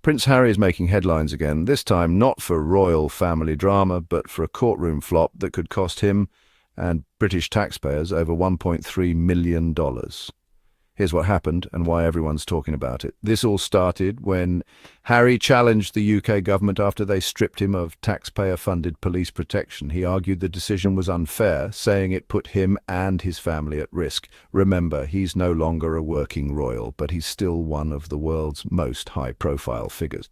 Prince Harry is making headlines again, this time not for royal family drama, but for a courtroom flop that could cost him and British taxpayers over $1.3 million. Here's what happened and why everyone's talking about it. This all started when Harry challenged the UK government after they stripped him of taxpayer-funded police protection. He argued the decision was unfair, saying it put him and his family at risk. Remember, he's no longer a working royal, but he's still one of the world's most high-profile figures.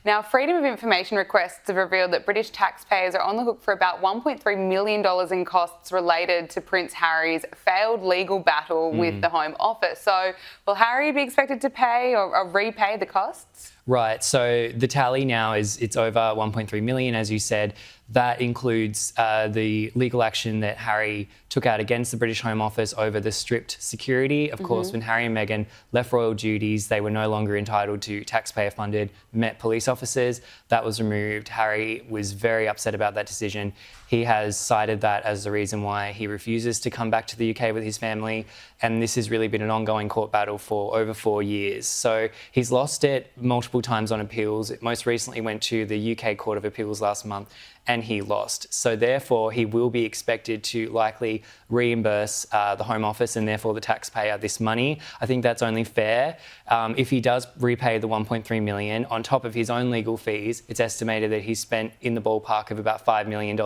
Now, Freedom of Information requests have revealed that British taxpayers are on the hook for about $1.3 million in costs related to Prince Harry's failed legal battle with the Home Office. So will Harry be expected to pay or repay the costs? Right, so the tally now is it's over 1.3 million, as you said. That includes the legal action that Harry took out against the British Home Office over the stripped security. Of course, when Harry and Meghan left royal duties, they were no longer entitled to taxpayer-funded Met police officers. That was removed. Harry was very upset about that decision. He has cited that as the reason why he refuses to come back to the UK with his family. And this has really been an ongoing court battle for over 4 years. So he's lost it multiple times on appeals. It most recently went to the UK Court of Appeals last month and he lost. So therefore, he will be expected to likely reimburse the Home Office and therefore the taxpayer this money. I think that's only fair. If he does repay the 1.3 million, on top of his own legal fees, it's estimated that he's spent in the ballpark of about $5 million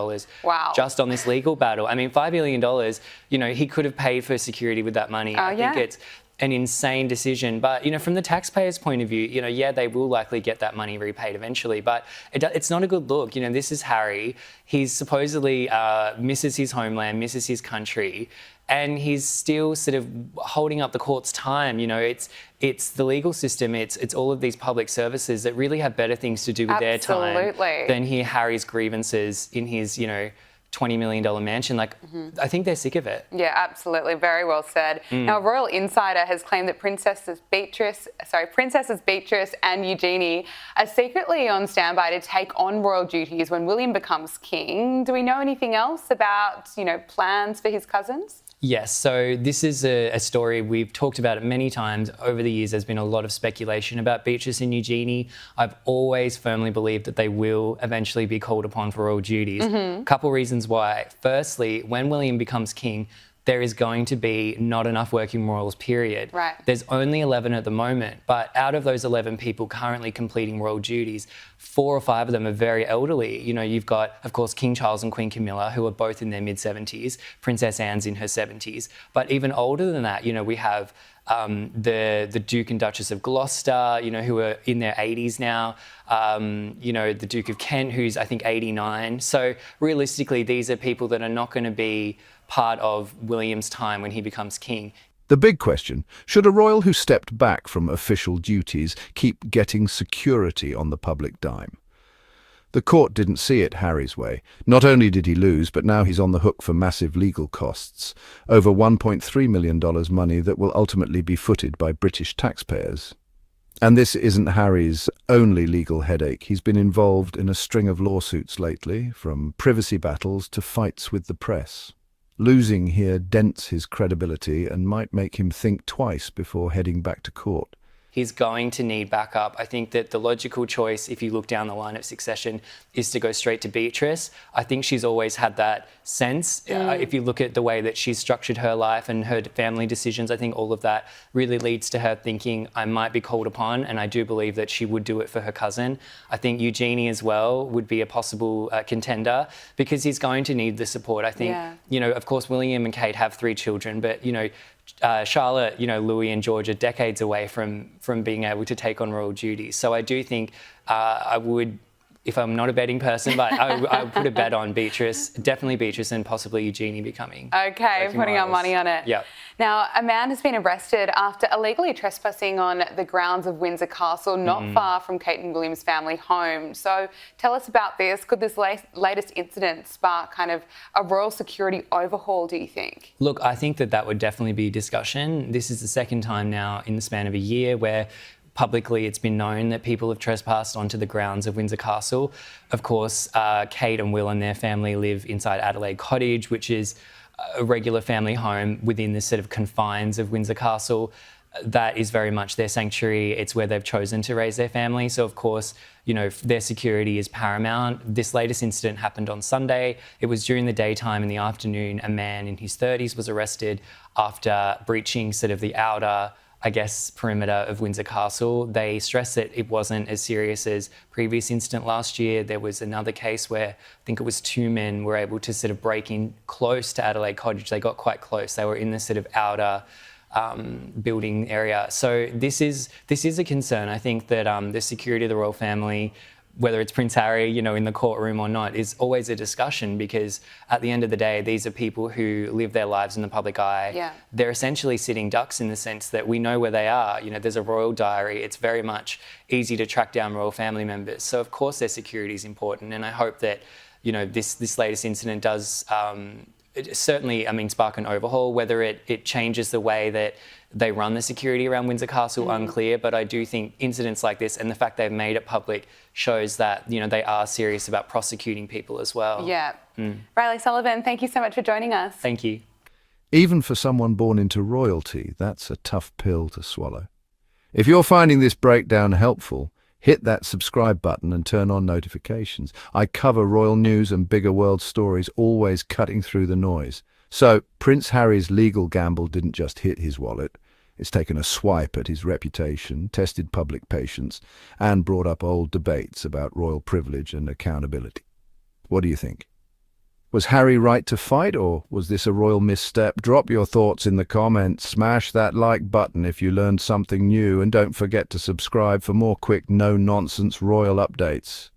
just on this legal battle. I mean, $5 million, you know, he could have paid for security with that money. I think it's an insane decision. But, you know, from the taxpayer's point of view, you know, yeah, they will likely get that money repaid eventually, but it's not a good look. You know, this is Harry. He's supposedly misses his homeland, misses his country, and he's still sort of holding up the court's time. You know, it's the legal system, it's all of these public services that really have better things to do with their time than hear Harry's grievances in his, you know, $20 million mansion. Like, I think they're sick of it. Yeah, absolutely. Very well said. Now, a royal insider has claimed that Princesses Beatrice and Eugenie are secretly on standby to take on royal duties when William becomes king. Do we know anything else about, you know, plans for his cousins? Yes, so this is a story, we've talked about it many times. Over the years, there's been a lot of speculation about Beatrice and Eugenie. I've always firmly believed that they will eventually be called upon for royal duties. A couple reasons why. Firstly, when William becomes king, there is going to be not enough working royals, period. There's only 11 at the moment, but out of those 11 people currently completing royal duties, 4 or 5 of them are very elderly. You know, you've got, of course, King Charles and Queen Camilla, who are both in their mid-70s. Princess Anne's in her 70s. But even older than that, you know, we have the Duke and Duchess of Gloucester, you know, who are in their 80s now. You know, the Duke of Kent, who's, I think, 89. So realistically, these are people that are not going to be part of William's time when he becomes king. The big question, should a royal who stepped back from official duties keep getting security on the public dime? The court didn't see it Harry's way. Not only did he lose, but now he's on the hook for massive legal costs. Over $1.3 million money that will ultimately be footed by British taxpayers. And this isn't Harry's only legal headache. He's been involved in a string of lawsuits lately, from privacy battles to fights with the press. Losing here dents his credibility and might make him think twice before heading back to court. He's going to need backup. I think that the logical choice, if you look down the line of succession, is to go straight to Beatrice. I think she's always had that sense. If you look at the way that she's structured her life and her family decisions, I think all of that really leads to her thinking, I might be called upon, and I do believe that she would do it for her cousin. I think Eugenie as well would be a possible contender because he's going to need the support. I think, you know, of course, William and Kate have 3 children, but, you know, Charlotte, you know, Louis and George are decades away from being able to take on royal duties. So I do think I would, if I'm not a betting person, but I would put a bet on Beatrice, definitely Beatrice and possibly Eugenie becoming. Okay, putting our money on it. Yep. Now, a man has been arrested after illegally trespassing on the grounds of Windsor Castle, not far from Kate and William's family home. So tell us about this. Could this latest incident spark kind of a royal security overhaul, do you think? Look, I think that would definitely be a discussion. This is the second time now in the span of a year where publicly it's been known that people have trespassed onto the grounds of Windsor Castle. Of course, Kate and Will and their family live inside Adelaide Cottage, which is a regular family home within the sort of confines of Windsor Castle. that is very much their sanctuary. It's where they've chosen to raise their family. So, of course, you know, their security is paramount. This latest incident happened on Sunday. It was during the daytime. In the afternoon, a man in his 30s was arrested after breaching sort of the outer, I guess, perimeter of Windsor Castle. They stressed that it wasn't as serious as previous incident last year. There was another case where I think it was 2 men were able to sort of break in close to Adelaide Cottage. They got quite close. They were in the sort of outer building area. So this is a concern. I think that the security of the royal family, whether it's Prince Harry, you know, in the courtroom or not, is always a discussion, because at the end of the day, these are people who live their lives in the public eye. Yeah. They're essentially sitting ducks in the sense that we know where they are. You know, there's a royal diary. It's very much easy to track down royal family members. So of course their security is important, and I hope that, you know, this latest incident does it certainly, I mean, spark an overhaul. Whether it changes the way that they run the security around Windsor Castle, unclear. But I do think incidents like this and the fact they've made it public shows that, you know, they are serious about prosecuting people as well. Yeah. Riley Sullivan, thank you so much for joining us. Thank you. Even for someone born into royalty, that's a tough pill to swallow. If you're finding this breakdown helpful, hit that subscribe button and turn on notifications. I cover royal news and bigger world stories, always cutting through the noise. So, Prince Harry's legal gamble didn't just hit his wallet. It's taken a swipe at his reputation, tested public patience, and brought up old debates about royal privilege and accountability. What do you think? Was Harry right to fight, or was this a royal misstep? Drop your thoughts in the comments, smash that like button if you learned something new, and don't forget to subscribe for more quick, no-nonsense royal updates.